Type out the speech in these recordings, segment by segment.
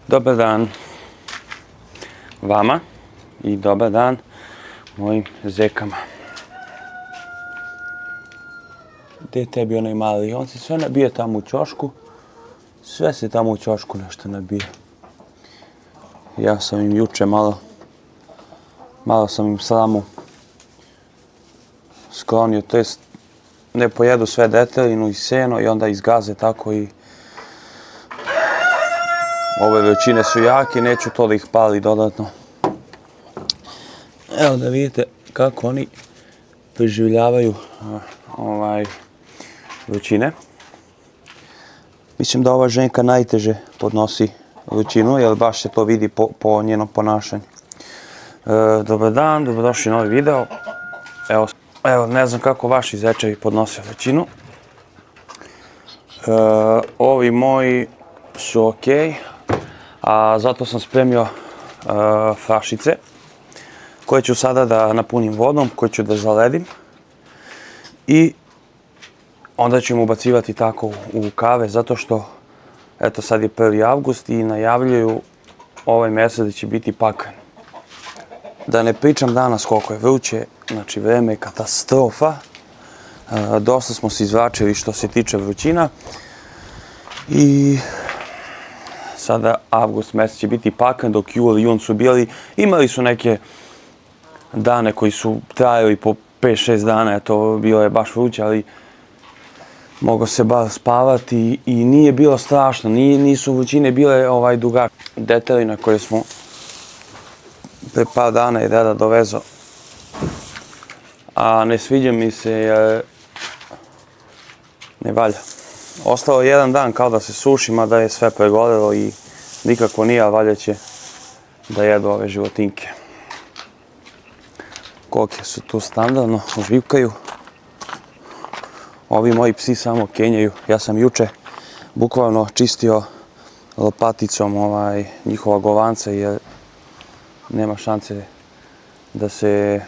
Dobar dan vama i dobar dan mojim zekama. Gdje je tebi onaj mali? On se sve nabije tamo u ćošku. Sve se tamo u ćošku nešto nabije. Ja sam im juče malo sam im slamu sklonio, to jest ne pojedu sve detelinu i seno i onda izgaze tako i ove vrućine su jake, neću to da ih pali dodatno. Evo da vidite kako oni preživljavaju vrućine. Mislim da ova ženka najteže podnosi vrućinu, jer baš se to vidi po njenom ponašanju. Dobar dan, dobrodošli na ovaj video. Evo, ne znam kako vaši zečevi podnose vrućinu. Ovi moji su okej, a zato sam spremio flašice koje ću sada da napunim vodom, koje ću da zaledim i onda ću im ubacivati tako u kave, zato što eto sad je 1. avgust i najavljuju ovaj mesec da će biti paklen. Da ne pričam danas koliko je vruće, znači vreme je katastrofa. Dosta smo se izvlačili što se tiče vrućina i sada avgust mesec će biti paklen, dok jul i jun su bili, imali su neke dane koji su trajali po 5-6 dana, eto bilo je baš vruće, ali moglo se bar spavati i nije bilo strašno, nisu vrućine bile dugačke. Detelina koje smo pre par dana je deda dovezao, a ne sviđa mi se jer ne valja. Ostalo je jedan dan kao da se suši, mada je sve pregorelo i nikako nije, a valja će da jedu ove životinke. Koke su tu standardno, uživkaju. Ovi moji psi samo kenjaju. Ja sam juče bukvalno čistio lopaticom njihova govanca jer nema šanse da se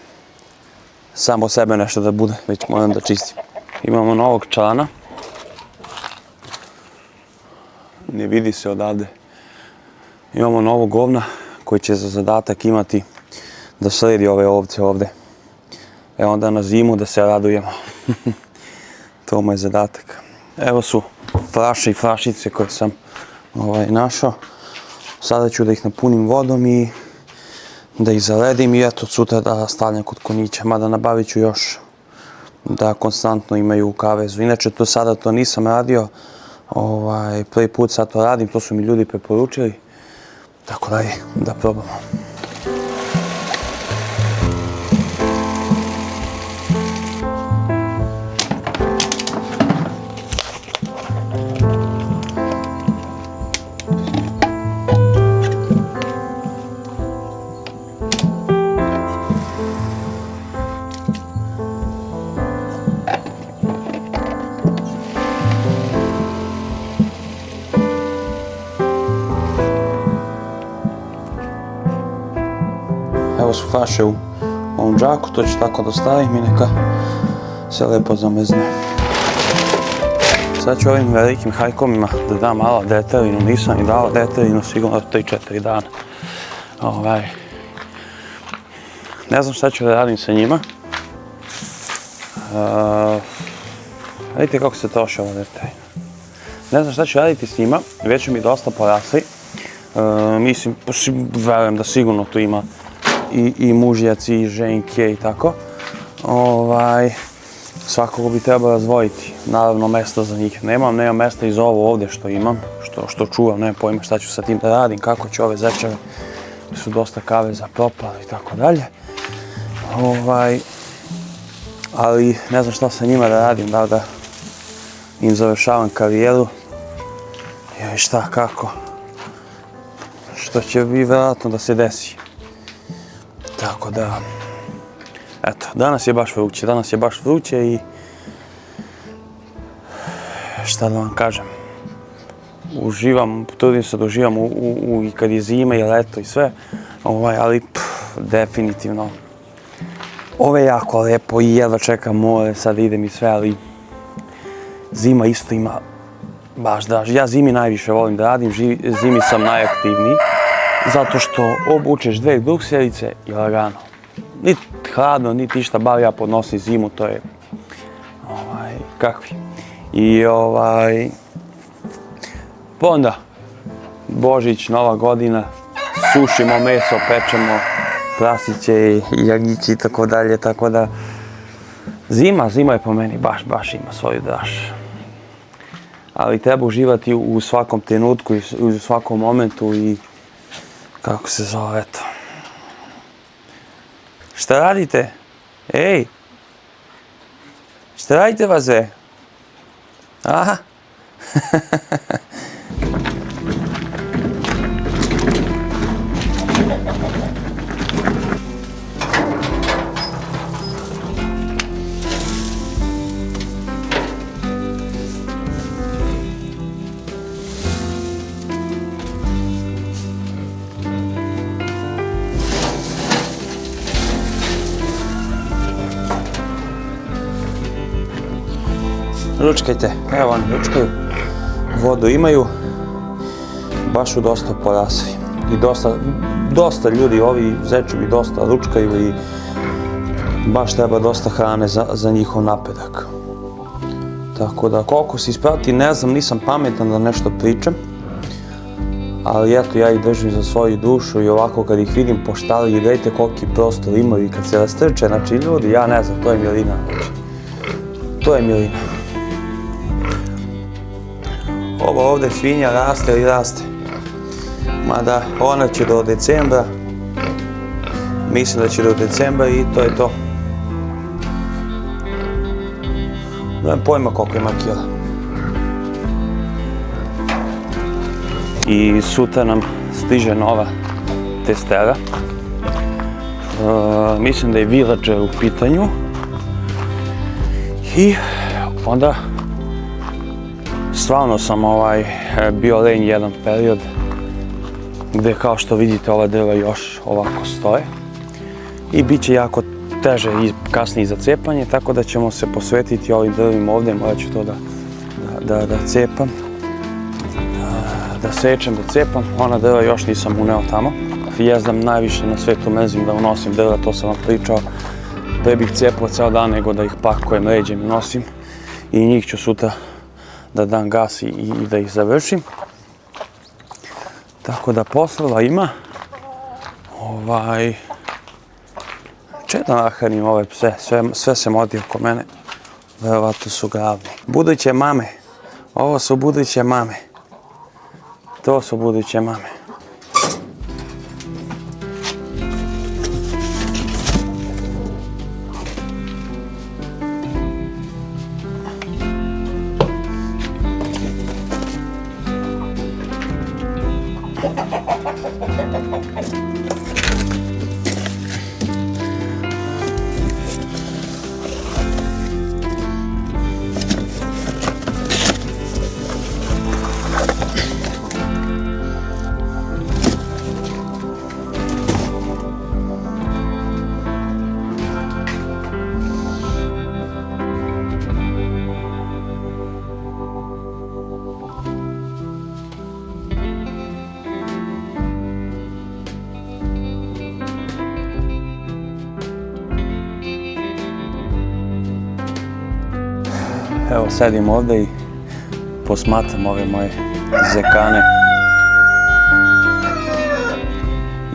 samo sebe nešto da bude, već moram da čistim. Imamo novog člana. Ne vidi se odavde. Imamo novog govna koji će za zadatak imati da sledi ove ovce ovde. Onda na zimu da se radujemo. To mu je zadatak. Evo su flaše i flašice koje sam našao. Sada ću da ih napunim vodom i da ih zaledim i eto sutra da stavljam kod kunića. Mada nabavit ću još da konstantno imaju u kavezu. Inače to sada to nisam radio. Prvi put sad to radim, to su mi ljudi preporučili. Tako da probamo. Evo su flaše u ovom džaku, to ću tako da stavim i neka se lepo zamrzne. Sad ću ovim velikim hajkomima da dam malo detelinu, nisam i dao detelinu sigurno 3-4 dana. Ne znam šta ću da radim sa njima. Vidite kako se troši ova detelina. Ne znam šta ću raditi s njima, već su mi dosta porasli. Mislim, verujem da sigurno tu ima i mužjaci i ženke i tako. Svakako bi trebalo razdvojiti, naravno mesto za njih. Nemam mesta i za ovo ovdje što imam, što čuvam, nemam pojma šta ću sa tim da radim, kako ću ove zečeve, su dosta kaveza propali i tako dalje. Ali ne znam šta sa njima da radim, da im završavam karijeru, ili šta, kako, što će bi vjerojatno da se desi. Tako da, eto, danas je baš vruće i šta da vam kažem, trudim se da uživam i kad je zima i leto i sve, ali definitivno, ovo je jako lepo i jedva čekam more, sad idem i sve, ali zima isto ima baš draž. Ja zimi najviše volim da radim, zimi sam najaktivniji, zato što obučeš 2 dukserice i lagano. Niti hladno, niti išta, bar ja podnosim zimu, to je kakvi. I pa onda Božić, Nova godina, sušimo meso, pečemo prasiće i jagići i tako dalje, tako da zima je po meni baš ima svoju draž. Ali treba uživati u svakom trenutku i u svakom momentu i kako se zove, eto. Šta radite? Ej! Šta radite, vaze? Aha! Ručkajte, evo oni ručkaju, vodu imaju, baš su dosta porasli i dosta ljudi, ovi zečevi dosta ručkaju i baš treba dosta hrane za njihov napredak. Tako da koliko se isprati ne znam, nisam pametan da nešto pričam, ali eto ja ih držim za svoju dušu i ovako kad ih vidim po štali i gledajte koliki prostor imaju i kad se rastrče, znači ljudi, ja ne znam, to je milina, znači, to je milina. Ovo ovdje svinja raste i raste. Mada ona će do decembra. Mislim da će do decembra i to je to. Nemam pojma koliko ima kila. I sutra nam stiže nova testera. Mislim da je Villager u pitanju. I onda stvarno sam bio lenj jedan period gdje kao što vidite ova drva još ovako stoje i bit će jako teže i kasnije za cepanje, tako da ćemo se posvetiti ovim drvima ovdje, morat ću to da cepam, da sečem, da cepam. Ona drva još nisam uneo tamo. Jezdam najviše na svetu, mrzim da unosim drva, to sam vam pričao. Pre bih cepao ceo dan nego da ih pakujem, ređem i nosim i njih ću sutra da dam gas i da ih završim. Tako da poslova ima. Čedo nahranim ove pse, sve se moti oko mene. Verovatno su glavni. Buduće mame. Ovo su buduće mame. To su buduće mame. Evo sedim ovdje i posmatram ove moje zekane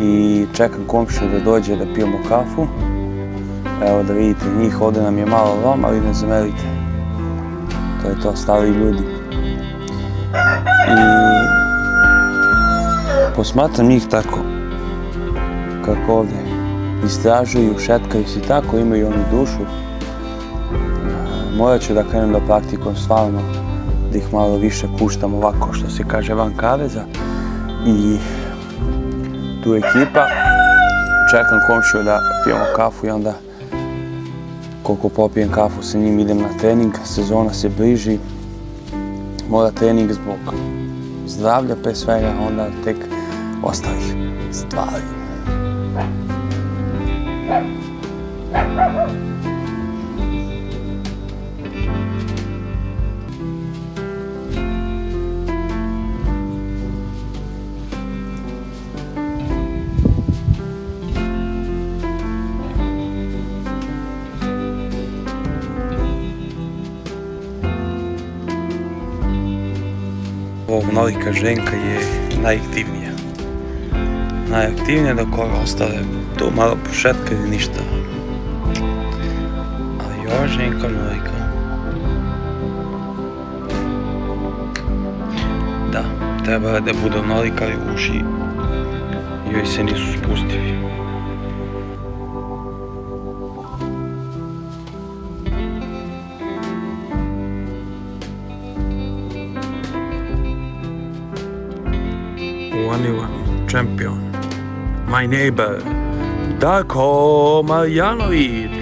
i čekam komšiju da dođe da pijemo kafu. Evo da vidite njih, ovdje nam je malo lom, ali ne zamerite. To je to, stari ljudi. I posmatram njih tako, kako ovdje istražuju, šetkaju se tako, imaju onu dušu. Morat ću da krenem da praktikujem stvarno, da ih malo više puštam ovako, što se kaže, van kaveza. I tu je ekipa, čekam komšiju da pijemo kafu i onda koliko popijem kafu sa njim idem na trening, sezona se bliži, mora trening zbog zdravlja pre svega, onda tek ostalih stvari. ovog Nolika Ženka je najaktivnija. Najaktivnija, dok ove ostale tu malo pošetkaju ništa. Ali ova Ženka Nolika. Da, trebala da bude Nolika, ali uši joj se nisu spustili. Champion, my neighbor, Darko Marjanović.